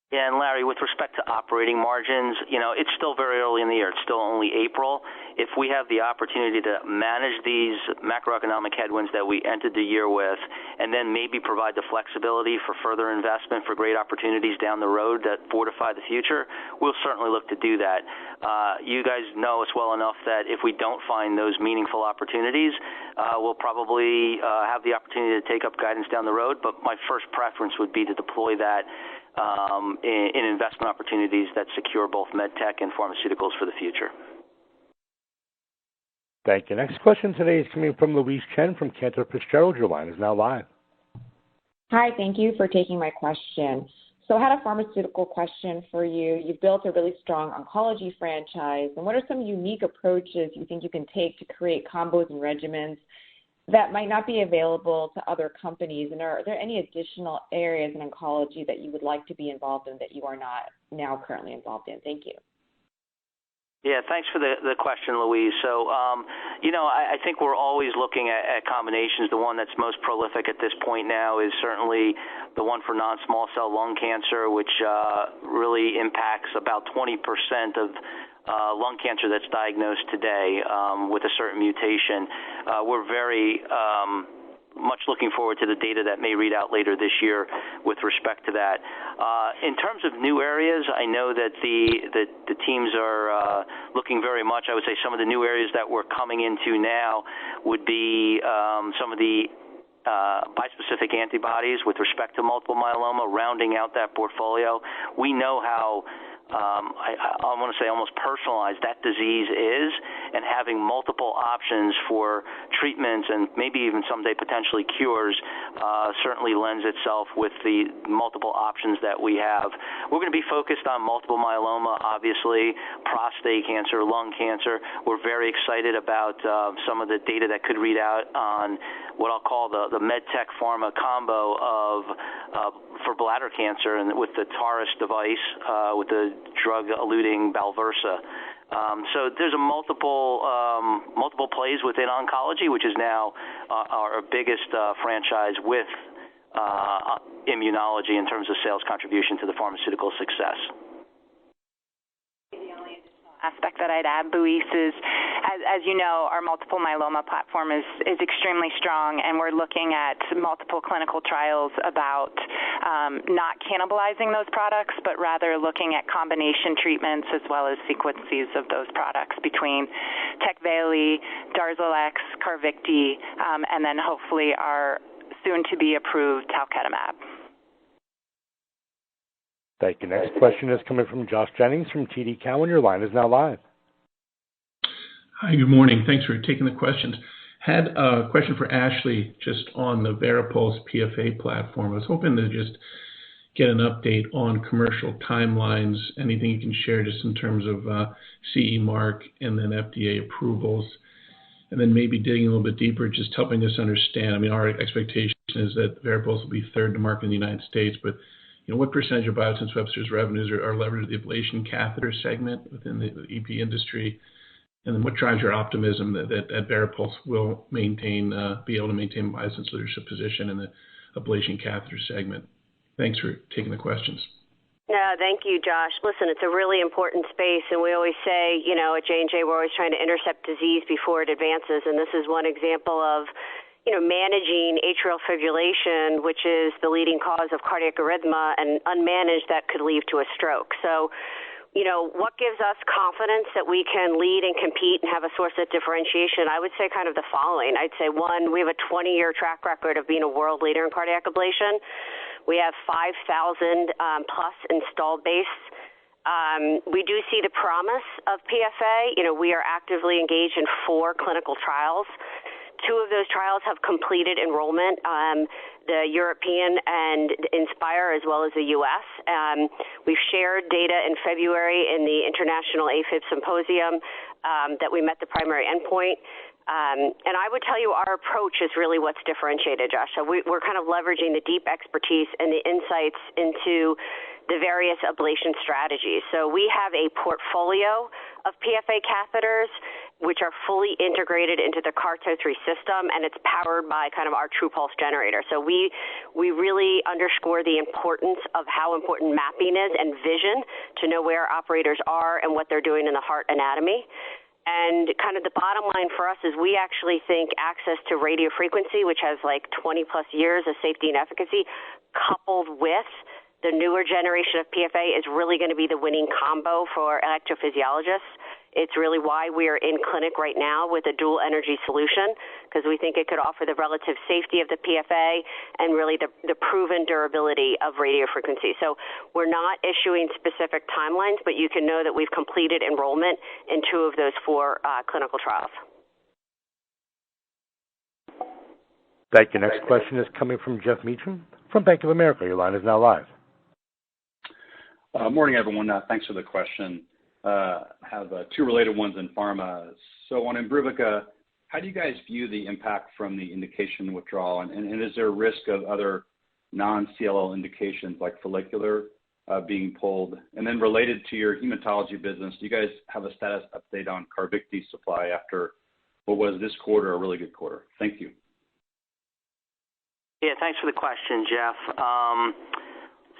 Speaker 3: Yeah, and Larry, with respect to operating margins, it's still very early in the year. It's still only April. If we have the opportunity to manage these macroeconomic headwinds that we entered the year with, and then maybe provide the flexibility for further investment for great opportunities down the road that fortify the future, we'll certainly look to do that. You guys know us well enough that if we don't find those meaningful opportunities, we'll probably have the opportunity to take up guidance down the road. But my first preference would be to deploy that in investment opportunities that secure both medtech and pharmaceuticals for the future.
Speaker 1: Thank you. Next question today is coming from Louise Chen from Cantor Fitzgerald. Your line is now live.
Speaker 10: Hi, thank you for taking my question. So I had a pharmaceutical question for you. You've built a really strong oncology franchise, and what are some unique approaches you think you can take to create combos and regimens that might not be available to other companies? And are there any additional areas in oncology that you would like to be involved in that you are not now currently involved in? Thank you.
Speaker 3: Yeah, thanks for the question, Louise. So, I think we're always looking at combinations. The one that's most prolific at this point now is certainly the one for non-small cell lung cancer, which really impacts about 20% of lung cancer that's diagnosed today with a certain mutation. We're very much looking forward to the data that may read out later this year with respect to that. In terms of new areas, I know that the teams are looking very much. I would say some of the new areas that we're coming into now would be some of the bispecific antibodies with respect to multiple myeloma, rounding out that portfolio. We know how I want to say almost personalized that disease is, and having multiple options for treatments and maybe even someday potentially cures certainly lends itself with the multiple options that we have. We're going to be focused on multiple myeloma, obviously, prostate cancer, lung cancer. We're very excited about some of the data that could read out on what I'll call the medtech pharma combo for bladder cancer, and with the Taurus device, with the drug-eluting Balversa. So there's a multiple plays within oncology, which is now our biggest franchise with immunology in terms of sales contribution to the pharmaceutical success.
Speaker 2: Aspect that I'd add, Louise, is as you know, our multiple myeloma platform is extremely strong, and we're looking at multiple clinical trials about not cannibalizing those products, but rather looking at combination treatments as well as sequences of those products between Tecvayli, Darzalex, Carvykti, and then hopefully our soon-to-be-approved talquetamab.
Speaker 1: Thank you. Next question is coming from Josh Jennings from TD Cowen. Your line is now live.
Speaker 11: Hi, good morning. Thanks for taking the questions. Had a question for Ashley just on the Varipulse PFA platform. I was hoping to just get an update on commercial timelines, anything you can share just in terms of CE mark and then FDA approvals, and then maybe digging a little bit deeper, just helping us understand. I mean, our expectation is that Varipulse will be third to market in the United States, but what percentage of Biosense Webster's revenues are leveraged to the ablation catheter segment within the EP industry? And then what drives your optimism that Varipulse will be able to maintain Biosense leadership position in the ablation catheter segment? Thanks for taking the questions.
Speaker 6: No, thank you, Josh. Listen, it's a really important space, and we always say, at J&J, we're always trying to intercept disease before it advances, and this is one example of managing atrial fibrillation, which is the leading cause of cardiac arrhythmia, and unmanaged, that could lead to a stroke. So, what gives us confidence that we can lead and compete and have a source of differentiation? I would say kind of the following. I'd say, one, we have a 20-year track record of being a world leader in cardiac ablation. We have 5,000 plus installed base. We do see the promise of PFA. We are actively engaged in 4 clinical trials. 2 of those trials have completed enrollment, the European and Inspire, as well as the U.S. We've shared data in February in the International AFib Symposium that we met the primary endpoint. And I would tell you our approach is really what's differentiated, Josh. So we're kind of leveraging the deep expertise and the insights into the various ablation strategies. So we have a portfolio of PFA catheters which are fully integrated into the CARTO 3 system, and it's powered by kind of our True Pulse generator. So we really underscore the importance of how important mapping is and vision to know where operators are and what they're doing in the heart anatomy. And kind of the bottom line for us is we actually think access to radio frequency, which has like 20 plus years of safety and efficacy, coupled with the newer generation of PFA is really going to be the winning combo for electrophysiologists. It's really why we are in clinic right now with a dual energy solution, because we think it could offer the relative safety of the PFA and really the proven durability of radiofrequency. So we're not issuing specific timelines, but you can know that we've completed enrollment in 2 of those 4 clinical trials.
Speaker 1: Thank you. Next question is coming from Jeff Meacham from Bank of America. Your line is now live.
Speaker 12: Morning, everyone. Thanks for the question. Have 2 related ones in pharma. So on Imbruvica, how do you guys view the impact from the indication withdrawal? And is there a risk of other non-CLL indications like follicular being pulled? And then related to your hematology business, do you guys have a status update on Carvykti supply after what was this quarter a really good quarter? Thank you.
Speaker 3: Yeah, thanks for the question, Jeff.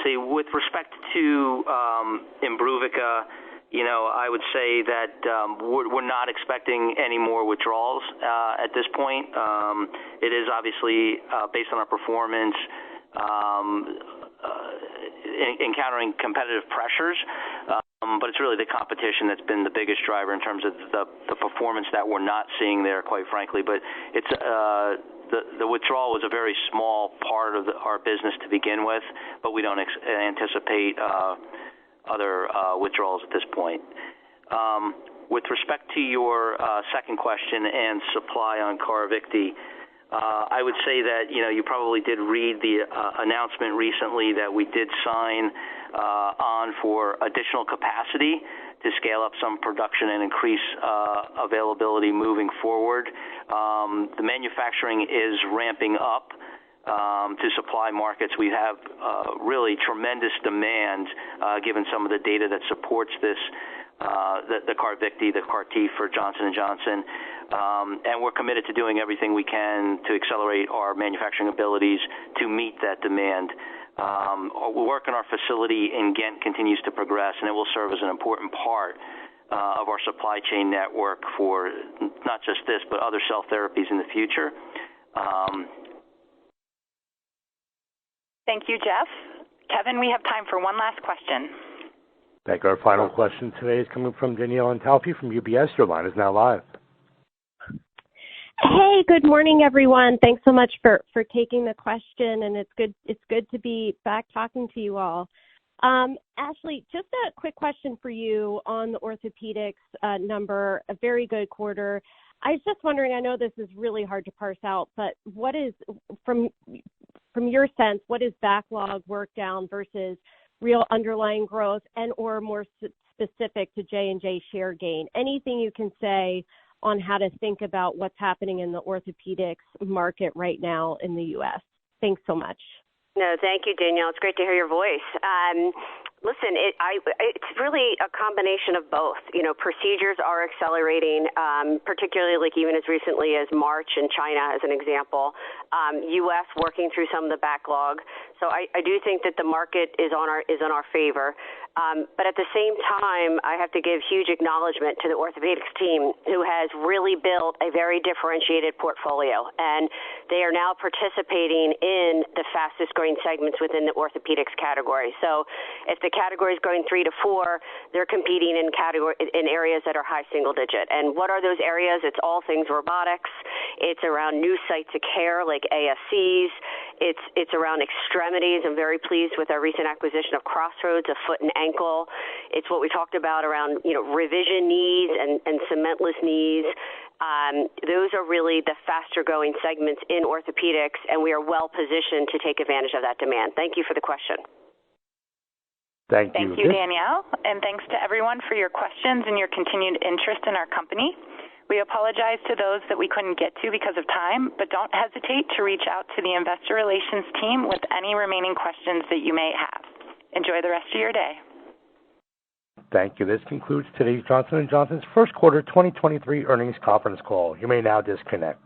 Speaker 3: With respect to Imbruvica, I would say that we're not expecting any more withdrawals at this point. It is obviously based on our performance, encountering competitive pressures, but it's really the competition that's been the biggest driver in terms of the performance that we're not seeing there, quite frankly. But it's the withdrawal was a very small part of our business to begin with, but we don't anticipate other withdrawals at this point. With respect to your second question and supply on Carvykti, I would say that you probably did read the announcement recently that we did sign on for additional capacity to scale up some production and increase availability moving forward. The manufacturing is ramping up to supply markets. We have really tremendous demand given some of the data that supports this, the Carvykti, the CAR T for Johnson & Johnson. And we're committed to doing everything we can to accelerate our manufacturing abilities to meet that demand. Work in our facility in Ghent continues to progress, and it will serve as an important part of our supply chain network for not just this, but other cell therapies in the future.
Speaker 2: Thank you, Jeff. Kevin, we have time for one last question.
Speaker 1: Thank you. Our final question today is coming from Danielle Antalffy from UBS. Your line is now live.
Speaker 13: Hey, good morning, everyone. Thanks so much for taking the question, and it's good to be back talking to you all. Ashley, just a quick question for you on the orthopedics number, a very good quarter. I was just wondering, I know this is really hard to parse out, but what is, from your sense, what is backlog work down versus real underlying growth and or more specific to J&J share gain? Anything you can say on how to think about what's happening in the orthopedics market right now in the U.S.? Thanks so much.
Speaker 6: No, thank you, Danielle. It's great to hear your voice. Listen, it's really a combination of both. You know, procedures are accelerating, particularly like even as recently as March in China, as an example. U.S. working through some of the backlog. So I do think that the market is in our favor. But at the same time, I have to give huge acknowledgement to the orthopedics team, who has really built a very differentiated portfolio, and they are now participating in the fastest growing segments within the orthopedics category. So if the category is growing 3 to 4, they're competing in areas that are high single digit. And what are those areas? It's all things robotics. It's around new sites of care like ASCs. It's around extremities. I'm very pleased with our recent acquisition of Crossroads, a foot and ankle. It's what we talked about around, revision knees and cementless knees. Those are really the faster growing segments in orthopedics, and we are well positioned to take advantage of that demand. Thank you for the question.
Speaker 1: Thank you.
Speaker 2: Thank you, Danielle, and thanks to everyone for your questions and your continued interest in our company. We apologize to those that we couldn't get to because of time, but don't hesitate to reach out to the investor relations team with any remaining questions that you may have. Enjoy the rest of your day.
Speaker 1: Thank you. This concludes today's Johnson & Johnson's first quarter 2023 earnings conference call. You may now disconnect.